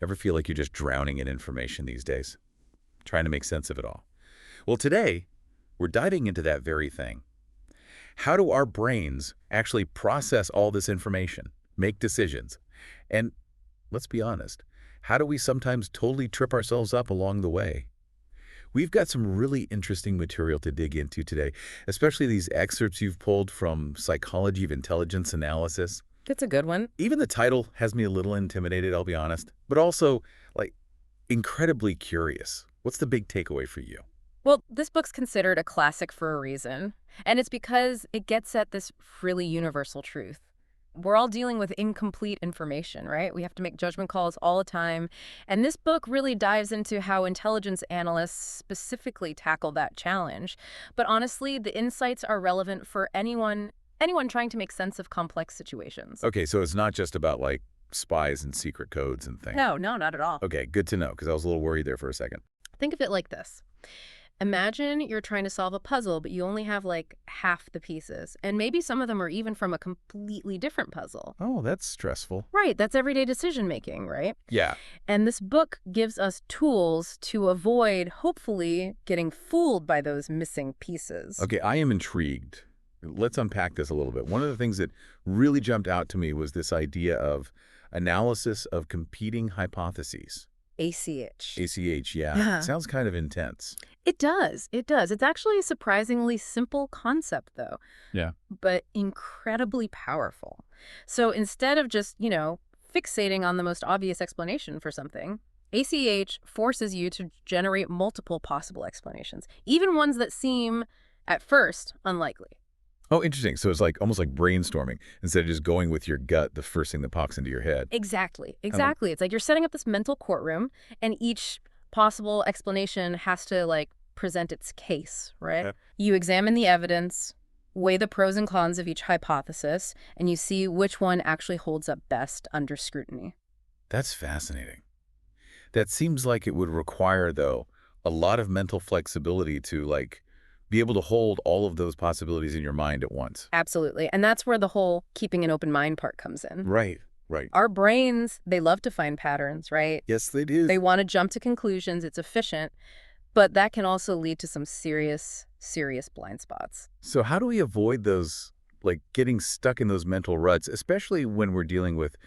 Ever feel like you're just drowning in information these days, trying to make sense of it all? Well, today, we're diving into that very thing. How do our brains actually process all this information, make decisions? And let's be honest, how do we sometimes totally trip ourselves up along the way? We've got some really interesting material to dig into today, especially these excerpts you've pulled from Psychology of Intelligence Analysis. That's a good one. Even the title has me a little intimidated, I'll be honest, but also, like, incredibly curious. What's the big takeaway for you? Well, this book's considered a classic for a reason, and it's because it gets at this really universal truth. We're all dealing with incomplete information, right? We have to make judgment calls all the time, and this book really dives into how intelligence analysts specifically tackle that challenge. But honestly, the insights are relevant for anyone trying to make sense of complex situations. Okay, so it's not just about, like, spies and secret codes and things. No, not at all. Okay, good to know, because I was a little worried there for a second. Think of it like this. Imagine you're trying to solve a puzzle, but you only have like half the pieces. And maybe some of them are even from a completely different puzzle. Oh, that's stressful. Right, that's everyday decision making, right? Yeah. And this book gives us tools to avoid, hopefully, getting fooled by those missing pieces. Okay, I am intrigued. Let's unpack this a little bit. One of the things that really jumped out to me was this idea of analysis of competing hypotheses. ACH. ACH, yeah. Yeah. Sounds kind of intense. It does. It does. It's actually a surprisingly simple concept, though, Yeah. but incredibly powerful. So instead of just, fixating on the most obvious explanation for something, ACH forces you to generate multiple possible explanations, even ones that seem, at first, unlikely. Oh, interesting. So it's like almost like brainstorming instead of just going with your gut, the first thing that pops into your head. Exactly. Exactly. It's like you're setting up this mental courtroom, and each possible explanation has to, present its case, right? Yeah. You examine the evidence, weigh the pros and cons of each hypothesis, and you see which one actually holds up best under scrutiny. That's fascinating. That seems like it would require, though, a lot of mental flexibility to, be able to hold all of those possibilities in your mind at once. Absolutely. And that's where the whole keeping an open mind part comes in. Right, right. Our brains, they love to find patterns, right? Yes, they do. They want to jump to conclusions. It's efficient. But that can also lead to some serious, serious blind spots. So how do we avoid those, getting stuck in those mental ruts, especially when we're dealing with,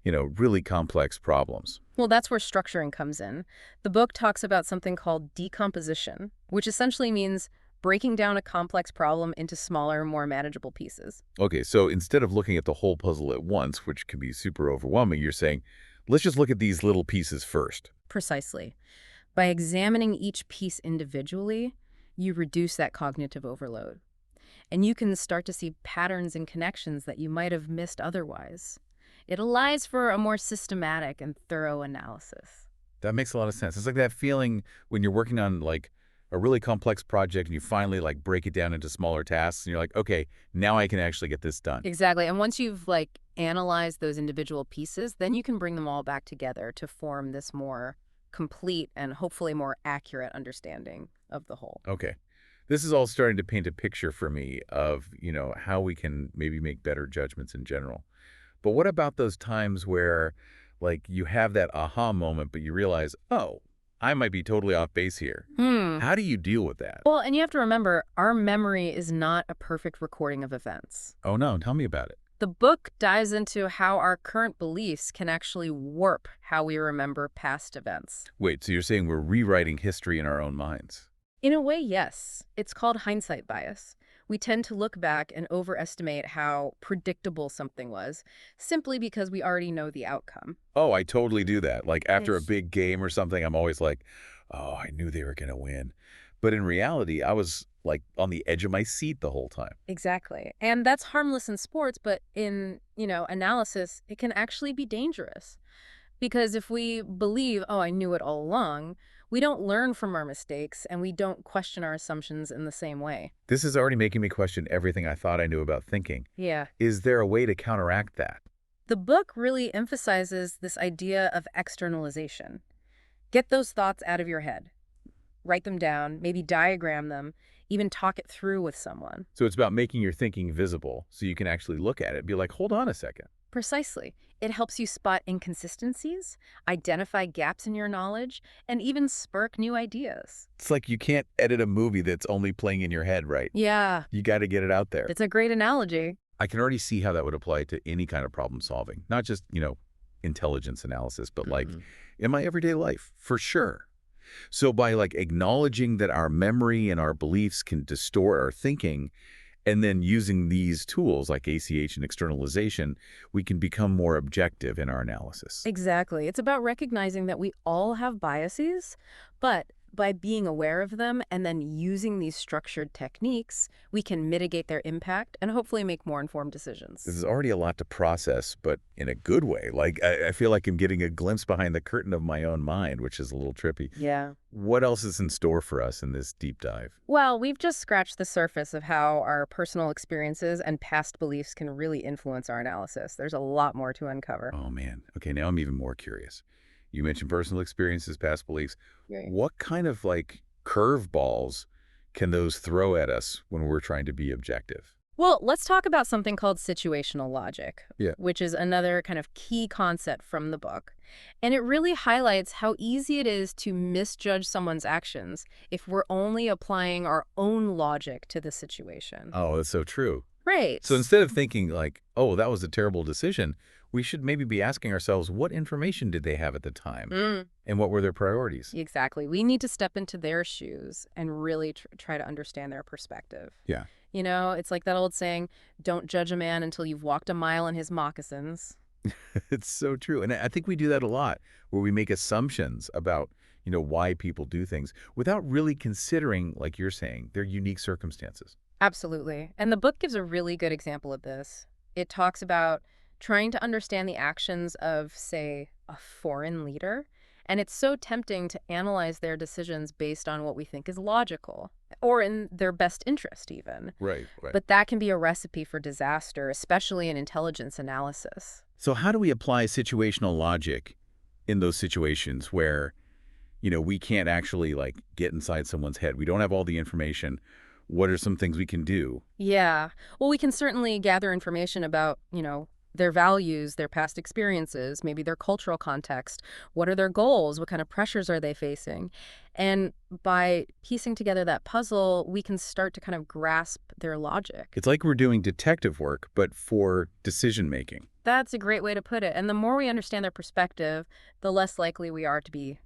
really complex problems? Well, that's where structuring comes in. The book talks about something called decomposition, which essentially means breaking down a complex problem into smaller, more manageable pieces. Okay, so instead of looking at the whole puzzle at once, which can be super overwhelming, you're saying, let's just look at these little pieces first. Precisely. By examining each piece individually, you reduce that cognitive overload. And you can start to see patterns and connections that you might have missed otherwise. It allows for a more systematic and thorough analysis. That makes a lot of sense. It's like that feeling when you're working on, a really complex project and you finally, break it down into smaller tasks and you're like, okay, now I can actually get this done. Exactly. And once you've, analyzed those individual pieces, then you can bring them all back together to form this more complete and hopefully more accurate understanding of the whole. Okay. This is all starting to paint a picture for me of, how we can maybe make better judgments in general. But what about those times where, you have that aha moment, but you realize, oh, I might be totally off base here. How do you deal with that? Well, and you have to remember, our memory is not a perfect recording of events. Oh, no. Tell me about it. The book dives into how our current beliefs can actually warp how we remember past events. Wait, so you're saying we're rewriting history in our own minds? In a way, yes. It's called hindsight bias. We tend to look back and overestimate how predictable something was, simply because we already know the outcome. Oh, I totally do that. After a Yes. big game or something, I'm always like, oh, I knew they were going to win. But in reality, I was, on the edge of my seat the whole time. Exactly. And that's harmless in sports, but in, analysis, it can actually be dangerous. Because if we believe, oh, I knew it all along, we don't learn from our mistakes and we don't question our assumptions in the same way. This is already making me question everything I thought I knew about thinking. Yeah. Is there a way to counteract that? The book really emphasizes this idea of externalization. Get those thoughts out of your head. Write them down, maybe diagram them, even talk it through with someone. So it's about making your thinking visible so you can actually look at it and be like, hold on a second. Precisely. It helps you spot inconsistencies, identify gaps in your knowledge, and even spark new ideas. It's like you can't edit a movie that's only playing in your head, right? Yeah, You got to get it out there. it's a great analogy. I can already see how that would apply to any kind of problem solving, not just, intelligence analysis, but like Mhm. in my everyday life, for sure. So by like acknowledging that our memory and our beliefs can distort our thinking, and then using these tools like ACH and externalization, we can become more objective in our analysis. Exactly. It's about recognizing that we all have biases, but by being aware of them and then using these structured techniques, we can mitigate their impact and hopefully make more informed decisions. This is already a lot to process, but in a good way. Like, I feel like I'm getting a glimpse behind the curtain of my own mind, which is a little trippy. Yeah. What else is in store for us in this deep dive? Well, we've just scratched the surface of how our personal experiences and past beliefs can really influence our analysis. There's a lot more to uncover. Oh, man. Okay, now I'm even more curious. You mentioned personal experiences, past beliefs. Right. What kind of, like, curveballs can those throw at us when we're trying to be objective? Well, let's talk about something called situational logic, Yeah. which is another kind of key concept from the book. And it really highlights how easy it is to misjudge someone's actions if we're only applying our own logic to the situation. Oh, that's so true. Right. So instead of thinking like, oh, that was a terrible decision, we should maybe be asking ourselves, what information did they have at the time? Mm, And what were their priorities? exactly. We need to step into their shoes and really try to understand their perspective. Yeah. It's like that old saying, don't judge a man until you've walked a mile in his moccasins. It's so true. And I think we do that a lot, where we make assumptions about, why people do things without really considering, like you're saying, their unique circumstances. Absolutely. And the book gives a really good example of this. It talks about trying to understand the actions of, say, a foreign leader. And it's so tempting to analyze their decisions based on what we think is logical or in their best interest, even. Right, right. But that can be a recipe for disaster, especially in intelligence analysis. So how do we apply situational logic in those situations where, we can't actually like get inside someone's head? We don't have all the information. What are some things we can do? Yeah. Well, we can certainly gather information about, their values, their past experiences, maybe their cultural context. What are their goals? What kind of pressures are they facing? And by piecing together that puzzle, we can start to kind of grasp their logic. It's like we're doing detective work, but for decision making. That's a great way to put it. And the more we understand their perspective, the less likely we are to be,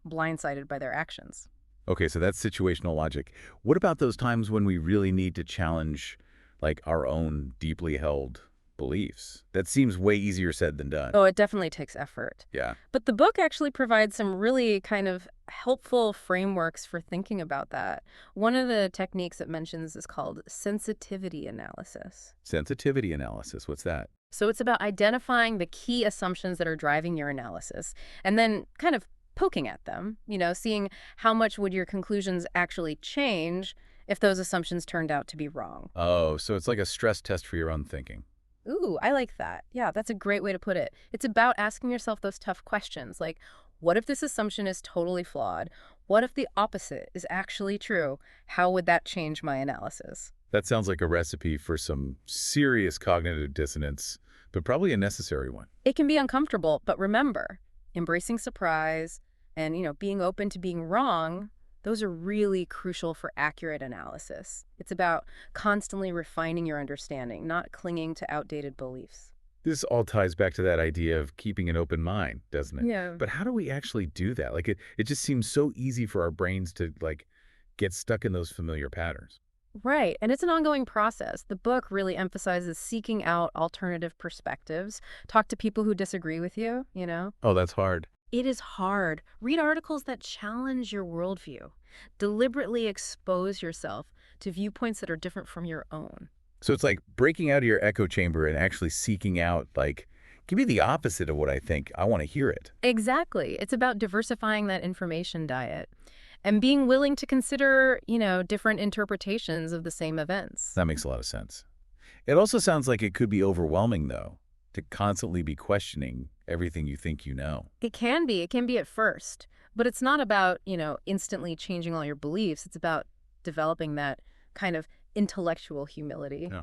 blindsided by their actions. Okay, so that's situational logic. What about those times when we really need to challenge like our own deeply held beliefs? That seems way easier said than done. Oh, it definitely takes effort. Yeah. But the book actually provides some really kind of helpful frameworks for thinking about that. One of the techniques it mentions is called sensitivity analysis. Sensitivity analysis. What's that? So it's about identifying the key assumptions that are driving your analysis and then kind of poking at them, seeing how much would your conclusions actually change if those assumptions turned out to be wrong. Oh, so it's like a stress test for your own thinking. Ooh, I like that. Yeah, that's a great way to put it. It's about asking yourself those tough questions like, what if this assumption is totally flawed? What if the opposite is actually true? How would that change my analysis? That sounds like a recipe for some serious cognitive dissonance, but probably a necessary one. It can be uncomfortable, but remember, embracing surprise and, being open to being wrong, those are really crucial for accurate analysis. It's about constantly refining your understanding, not clinging to outdated beliefs. This all ties back to that idea of keeping an open mind, doesn't it? Yeah. But how do we actually do that? Like it just seems so easy for our brains to like get stuck in those familiar patterns. Right. And it's an ongoing process. The book really emphasizes seeking out alternative perspectives. Talk to people who disagree with you. Oh, that's hard. It is hard. Read articles that challenge your worldview. Deliberately expose yourself to viewpoints that are different from your own. So it's like breaking out of your echo chamber and actually seeking out, like, give me the opposite of what I think. I want to hear it. Exactly. It's about diversifying that information diet and being willing to consider, different interpretations of the same events. That makes a lot of sense. It also sounds like it could be overwhelming, though, to constantly be questioning everything you think you know. It can be. It can be at first. But it's not about, instantly changing all your beliefs. It's about developing that kind of intellectual humility. Yeah.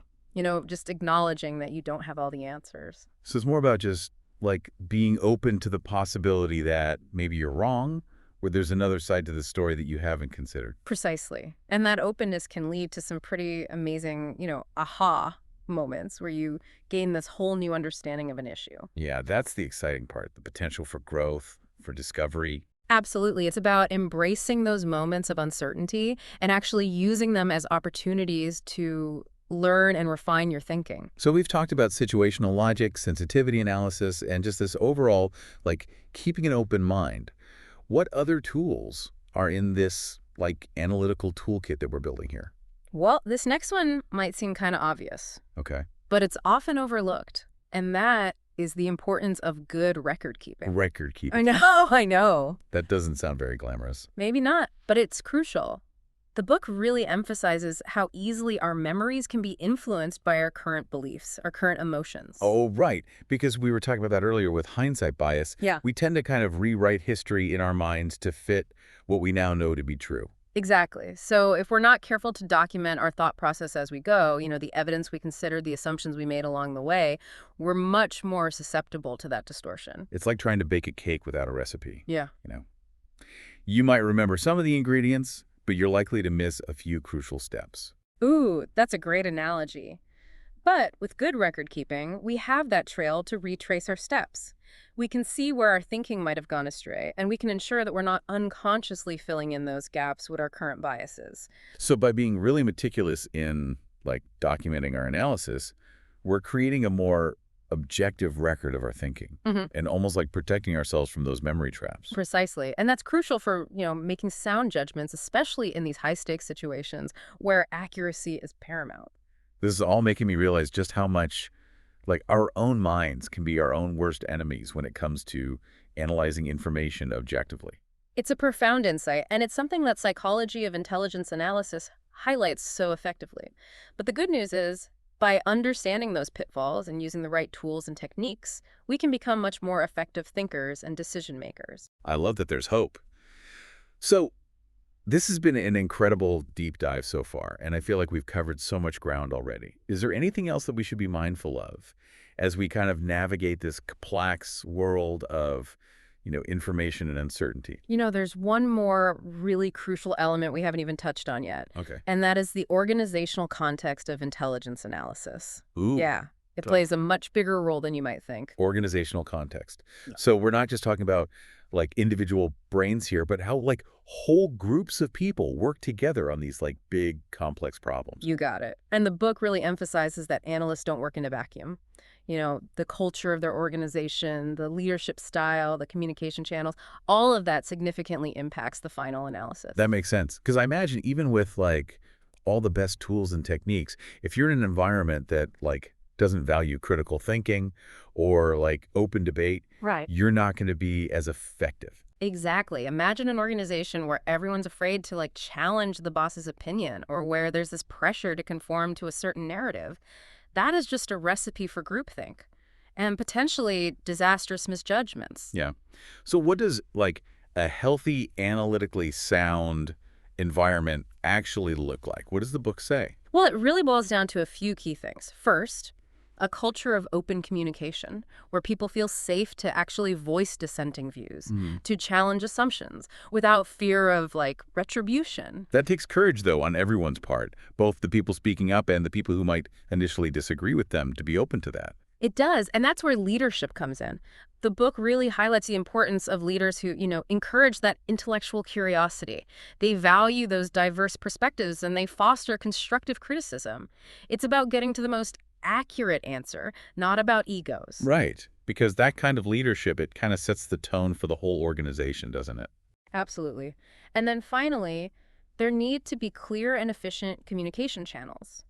Just acknowledging that you don't have all the answers. So it's more about just like being open to the possibility that maybe you're wrong, or there's another side to the story that you haven't considered. Precisely. And that openness can lead to some pretty amazing, aha moments where you gain this whole new understanding of an issue. Yeah, that's the exciting part, the potential for growth, for discovery. Absolutely. It's about embracing those moments of uncertainty and actually using them as opportunities to learn and refine your thinking. So we've talked about situational logic, sensitivity analysis, and just this overall, like, keeping an open mind. What other tools are in this, like, analytical toolkit that we're building here? Well, this next one might seem kind of obvious, Okay. but it's often overlooked. And that is the importance of good record keeping. Record I keeping. know, I know. That doesn't sound very glamorous. Maybe not, but it's crucial. The book really emphasizes how easily our memories can be influenced by our current beliefs, our current emotions. Oh, right. Because we were talking about that earlier with hindsight bias. Yeah. We tend to kind of rewrite history in our minds to fit what we now know to be true. Exactly. So if we're not careful to document our thought process as we go, the evidence we considered, the assumptions we made along the way, we're much more susceptible to that distortion. It's like trying to bake a cake without a recipe. Yeah. You know, you might remember some of the ingredients, but you're likely to miss a few crucial steps. Ooh, that's a great analogy. But with good record keeping, we have that trail to retrace our steps. We can see where our thinking might have gone astray, and we can ensure that we're not unconsciously filling in those gaps with our current biases. So by being really meticulous in, like, documenting our analysis, we're creating a more objective record of our thinking and almost like protecting ourselves from those memory traps. Precisely. And that's crucial for, making sound judgments, especially in these high-stakes situations where accuracy is paramount. This is all making me realize just how much, like, our own minds can be our own worst enemies when it comes to analyzing information objectively. It's a profound insight, and it's something that psychology of intelligence analysis highlights so effectively. But the good news is, by understanding those pitfalls and using the right tools and techniques, we can become much more effective thinkers and decision makers. I love that there's hope. So this has been an incredible deep dive so far, and I feel like we've covered so much ground already. Is there anything else that we should be mindful of as we kind of navigate this complex world of, information and uncertainty? There's one more really crucial element we haven't even touched on yet, Okay. and that is the organizational context of intelligence analysis. Ooh. Yeah, it So- plays a much bigger role than you might think. Organizational context. So we're not just talking about, like, individual brains here, but how, like, whole groups of people work together on these, like, big complex problems. You got it. And the book really emphasizes that analysts don't work in a vacuum. The culture of their organization, the leadership style, the communication channels, all of that significantly impacts the final analysis. That makes sense. Because I imagine even with, like, all the best tools and techniques, if you're in an environment that, like, doesn't value critical thinking or, like, open debate, Right. you're not going to be as effective. Exactly. Imagine an organization where everyone's afraid to challenge the boss's opinion or where there's this pressure to conform to a certain narrative. That is just a recipe for groupthink and potentially disastrous misjudgments. Yeah. So what does, like, a healthy, analytically sound environment actually look like? What does the book say? Well, it really boils down to a few key things. First, a culture of open communication where people feel safe to actually voice dissenting views, to challenge assumptions without fear of retribution. That takes courage, though, on everyone's part, both the people speaking up and the people who might initially disagree with them, to be open to that. It does, and that's where leadership comes in. The book really highlights the importance of leaders who, encourage that intellectual curiosity. They value those diverse perspectives and they foster constructive criticism. It's about getting to the most accurate answer, not about egos. Right. Because that kind of leadership, it kind of sets the tone for the whole organization, doesn't it? Absolutely. And then finally, there need to be clear and efficient communication channels.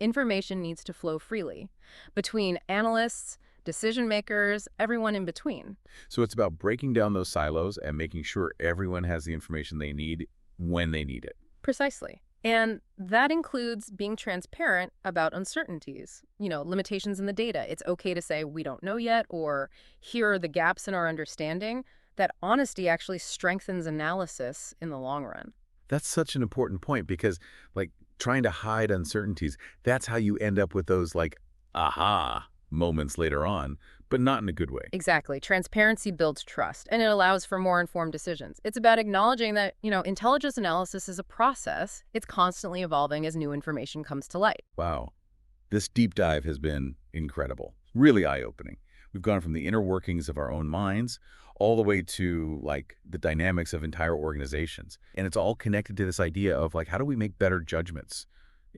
Information needs to flow freely between analysts, decision makers, everyone in between. So it's about breaking down those silos and making sure everyone has the information they need when they need it. Precisely. And that includes being transparent about uncertainties, limitations in the data. It's okay to say we don't know yet, or here are the gaps in our understanding. That honesty actually strengthens analysis in the long run. That's such an important point because, like, trying to hide uncertainties. That's how you end up with those, like, aha moments later on, but not in a good way. Exactly. Transparency builds trust, and it allows for more informed decisions. It's about acknowledging that, intelligence analysis is a process. It's constantly evolving as new information comes to light. Wow. This deep dive has been incredible, really eye-opening. We've gone from the inner workings of our own minds all the way to, like, the dynamics of entire organizations. And it's all connected to this idea of, like, how do we make better judgments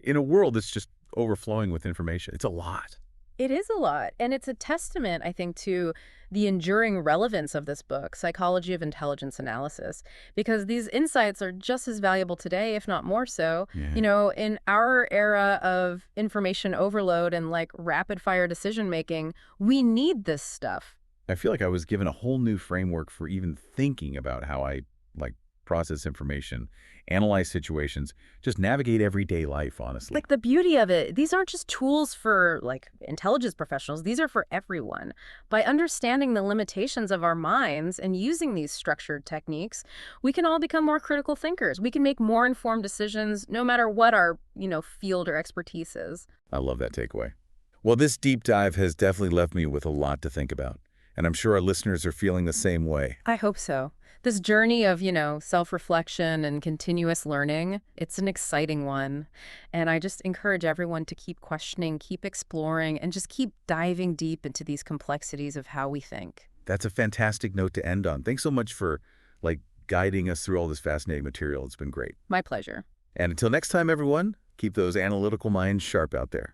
in a world that's just overflowing with information? It's a lot. It is a lot, and it's a testament, I think, to the enduring relevance of this book, Psychology of Intelligence Analysis, because these insights are just as valuable today, if not more so. Yeah. In our era of information overload and like rapid fire decision making, we need this stuff. I feel like I was given a whole new framework for even thinking about how I, like, process information, analyze situations, just navigate everyday life, honestly. Like the beauty of it, these aren't just tools for like intelligence professionals, these are for everyone. By understanding the limitations of our minds and using these structured techniques, we can all become more critical thinkers. We can make more informed decisions no matter what our, field or expertise is. I love that takeaway. Well, this deep dive has definitely left me with a lot to think about, and I'm sure our listeners are feeling the same way. I hope so. This journey of, self-reflection and continuous learning, it's an exciting one. And I just encourage everyone to keep questioning, keep exploring, and just keep diving deep into these complexities of how we think. That's a fantastic note to end on. Thanks so much for, like, guiding us through all this fascinating material. It's been great. My pleasure. And until next time, everyone, keep those analytical minds sharp out there.